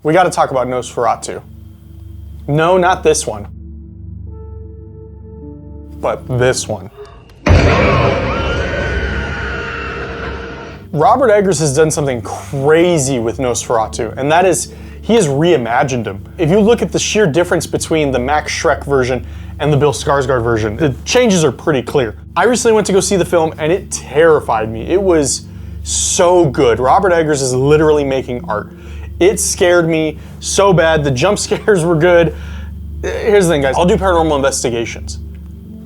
we got to talk about Nosferatu. No, not this one, but this one. Robert Eggers has done something crazy with Nosferatu, and that is he has reimagined him. If you look at the sheer difference between the Max Schreck version and the Bill Skarsgård version, the changes are pretty clear. I recently went to go see the film and it terrified me. It was so good. Robert Eggers is literally making art. It scared me so bad. The jump scares were good. Here's the thing, guys. I'll do paranormal investigations.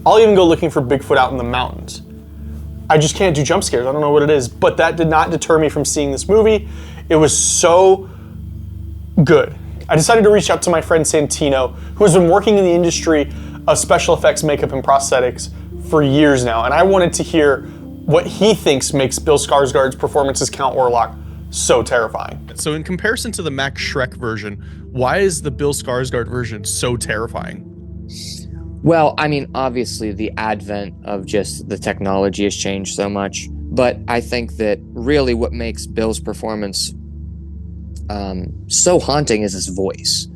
I'll even go looking for Bigfoot out in the mountains. I just can't do jump scares. I don't know what it is, but that did not deter me from seeing this movie. It was so good. I decided to reach out to my friend Santino, who has been working in the industry of special effects, makeup, and prosthetics for years now, and I wanted to hear what he thinks makes Bill Skarsgård's performance as Count Orlok so terrifying. So in comparison to the Max Schreck version, why is the Bill Skarsgård version so terrifying? Well, I mean, obviously the advent of just the technology has changed so much, but I think that really what makes Bill's performance so haunting is his voice.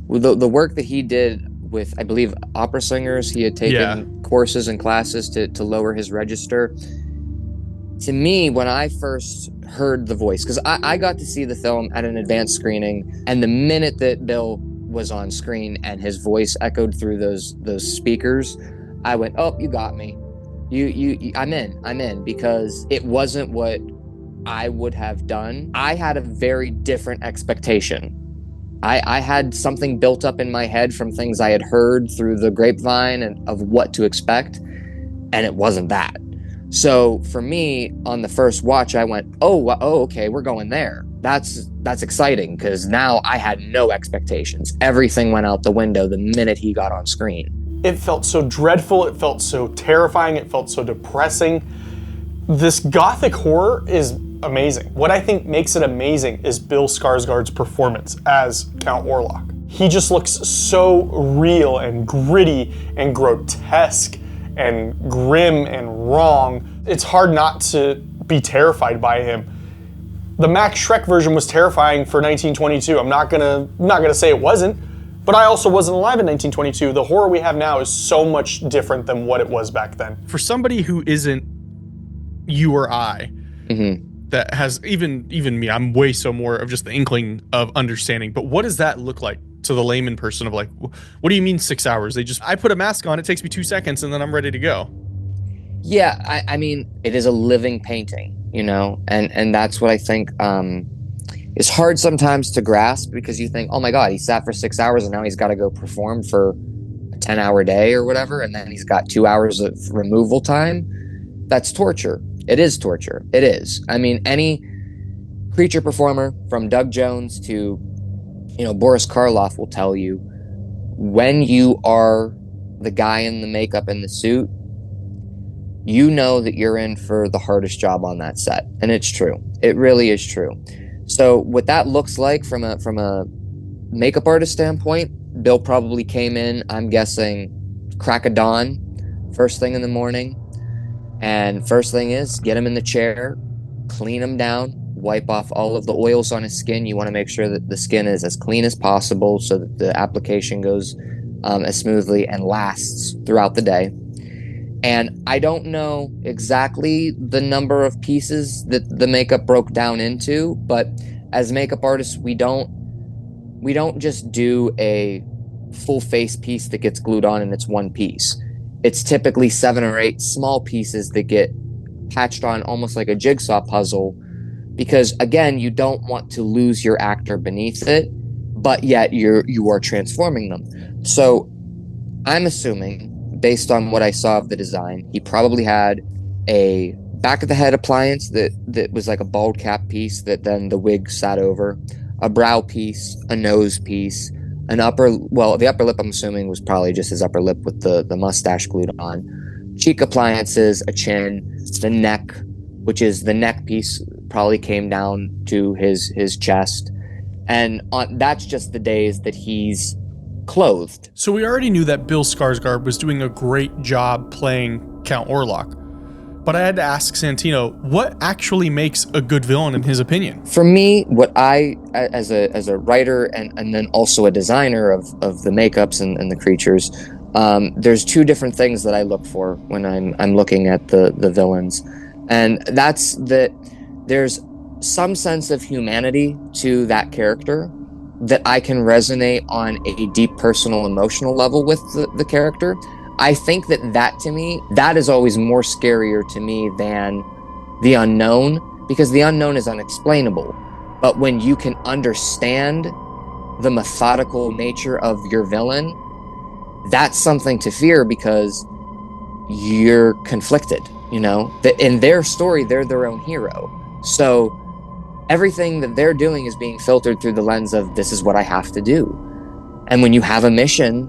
The work that he did with, I believe, opera singers, he had taken courses and classes to lower his register. To me, when I first heard the voice, because I got to see the film at an advanced screening, and the minute that Bill was on screen and his voice echoed through those speakers, I went, "Oh, you got me. I'm in," because it wasn't what I would have done. I had a very different expectation. I had something built up in my head from things I had heard through the grapevine and of what to expect, and it wasn't that. So for me, on the first watch, I went, oh, okay, we're going there. That's exciting, because now I had no expectations. Everything went out the window the minute he got on screen. It felt so dreadful, it felt so terrifying, it felt so depressing. This gothic horror is amazing. What I think makes it amazing is Bill Skarsgård's performance as Count Orlok. He just looks so real and gritty and grotesque and grim and wrong. It's hard not to be terrified by him. The Max Schreck version was terrifying for 1922. I'm not gonna say it wasn't, but I also wasn't alive in 1922. The horror we have now is so much different than what it was back then. For somebody who isn't you or I, that has even me, I'm way so more of just the inkling of understanding. But what does that look like to the layman person of like, what do you mean 6 hours? I put a mask on, it takes me 2 seconds, and then I'm ready to go. Yeah, I mean, it is a living painting, and that's what I think is hard sometimes to grasp, because you think, oh my God, he sat for 6 hours and now he's got to go perform for a 10-hour day or whatever, and then he's got 2 hours of removal time. That's torture. It is torture. It is. I mean, any creature performer from Doug Jones to, Boris Karloff will tell you, when you are the guy in the makeup and the suit, you know that you're in for the hardest job on that set. And it's true. It really is true. So what that looks like from a makeup artist standpoint, Bill probably came in, I'm guessing, crack of dawn, first thing in the morning. And first thing is, get him in the chair, clean him down, wipe off all of the oils on his skin. You want to make sure that the skin is as clean as possible so that the application goes as smoothly and lasts throughout the day. And I don't know exactly the number of pieces that the makeup broke down into, but as makeup artists, we don't just do a full face piece that gets glued on and it's one piece. It's typically 7 or 8 small pieces that get patched on almost like a jigsaw puzzle, because again, you don't want to lose your actor beneath it, but yet you are transforming them. So I'm assuming, based on what I saw of the design, he probably had a back of the head appliance that was like a bald cap piece that then the wig sat over, a brow piece, a nose piece, the upper lip, I'm assuming, was probably just his upper lip with the mustache glued on, cheek appliances, a chin, the neck, which is the neck piece, probably came down to his chest. And that's just the days that he's clothed. So we already knew that Bill Skarsgård was doing a great job playing Count Orlok. But I had to ask Santino, what actually makes a good villain in his opinion? For me, what I, as a writer and then also a designer of the makeups and the creatures, there's two different things that I look for when I'm looking at the villains. And that's that there's some sense of humanity to that character, that I can resonate on a deep personal emotional level with the character. I think that to me, that is always more scarier to me than the unknown, because the unknown is unexplainable. But when you can understand the methodical nature of your villain, that's something to fear, because you're conflicted, you know? In their story, they're their own hero. So everything that they're doing is being filtered through the lens of, this is what I have to do. And when you have a mission,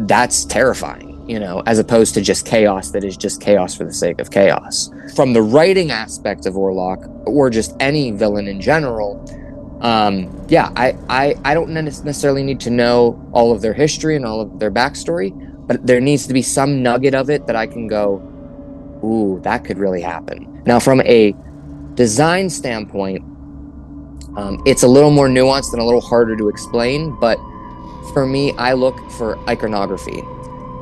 that's terrifying, you know, as opposed to just chaos that is just chaos for the sake of chaos. From the writing aspect of Orlok, or just any villain in general, I don't necessarily need to know all of their history and all of their backstory, but there needs to be some nugget of it that I can go, ooh, that could really happen. Now, from a design standpoint, it's a little more nuanced and a little harder to explain, but for me, I look for iconography.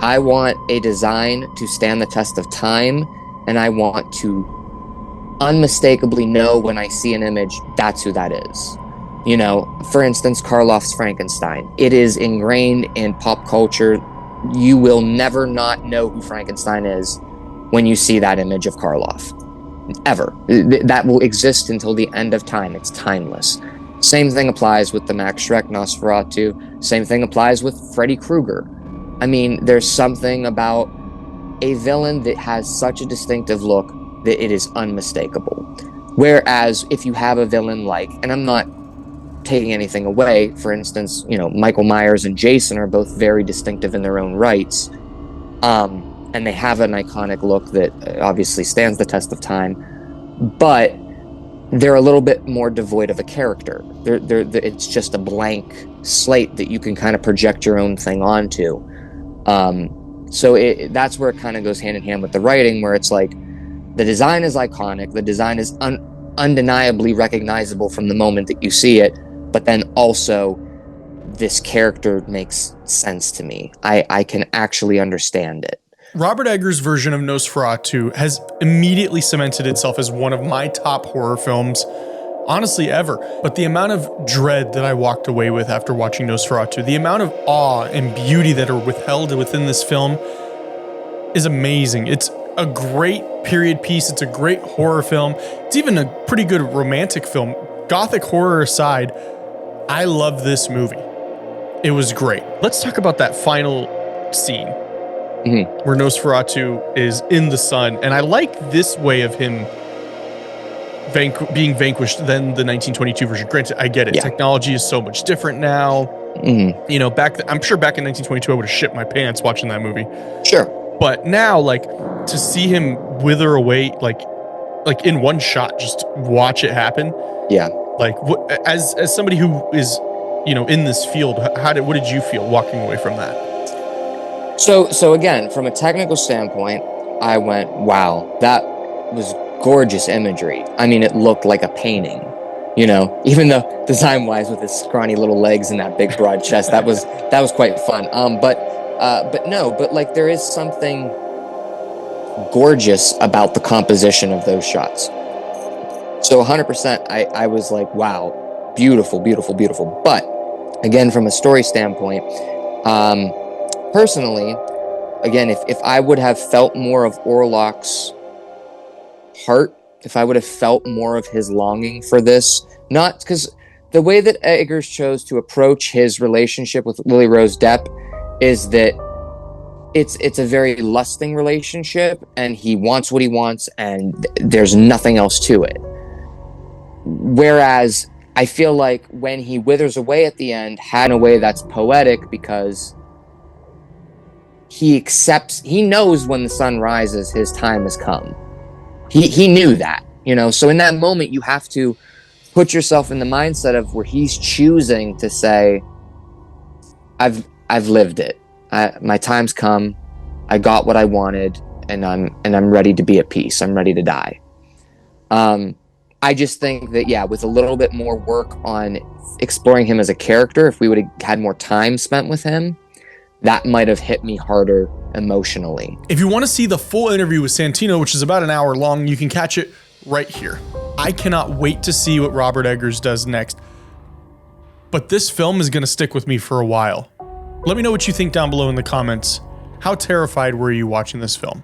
I want a design to stand the test of time, and I want to unmistakably know when I see an image, that's who that is. You know, for instance, Karloff's Frankenstein. It is ingrained in pop culture. You will never not know who Frankenstein is when you see that image of Karloff. Ever. That will exist until the end of time. It's timeless. Same thing applies with the Max Schreck Nosferatu. Same thing applies with Freddy Krueger. I mean, there's something about a villain that has such a distinctive look that it is unmistakable. Whereas if you have a villain like, and I'm not taking anything away, for instance, you know, Michael Myers and Jason are both very distinctive in their own rights, and they have an iconic look that obviously stands the test of time, but they're a little bit more devoid of a character. It's just a blank slate that you can kind of project your own thing onto. So that's where it kind of goes hand in hand with the writing, where it's like, the design is iconic, the design is undeniably recognizable from the moment that you see it, but then also this character makes sense to me. I can actually understand it. Robert Eggers' version of Nosferatu has immediately cemented itself as one of my top horror films, honestly, ever. But the amount of dread that I walked away with after watching Nosferatu, the amount of awe and beauty that are withheld within this film is amazing. It's a great period piece. It's a great horror film. It's even a pretty good romantic film. Gothic horror aside, I love this movie. It was great. Let's talk about that final scene. Mm-hmm. Where Nosferatu is in the sun. And I like this way of him being vanquished than the 1922 version. Granted, I get it. Yeah. Technology is so much different now. Mm-hmm. You know, I'm sure back in 1922, I would have shit my pants watching that movie. Sure. But now, like, to see him wither away, like in one shot, just watch it happen. Yeah. Like, as somebody who is, you know, in this field, what did you feel walking away from that? So again, from a technical standpoint, I went, wow, that was gorgeous imagery. I mean, it looked like a painting, you know, even though design-wise with his scrawny little legs and that big broad chest, that was quite fun. But like there is something gorgeous about the composition of those shots. So 100%, I was like, wow, beautiful, beautiful, beautiful. But again, from a story standpoint, personally, again, if I would have felt more of Orlok's heart, if I would have felt more of his longing for this, not because the way that Eggers chose to approach his relationship with Lily Rose Depp is that it's a very lusting relationship, and he wants what he wants, and there's nothing else to it. Whereas I feel like when he withers away at the end, had in a way that's poetic, because he knows when the sun rises, his time has come. He knew that, you know, so in that moment you have to put yourself in the mindset of where he's choosing to say, I've lived it. My time's come. I got what I wanted, I'm ready to be at peace. I'm ready to die. I just think that, yeah, with a little bit more work on exploring him as a character, if we would have had more time spent with him, that might have hit me harder emotionally. If you want to see the full interview with Santino, which is about an hour long, you can catch it right here. I cannot wait to see what Robert Eggers does next. But this film is going to stick with me for a while. Let me know what you think down below in the comments. How terrified were you watching this film?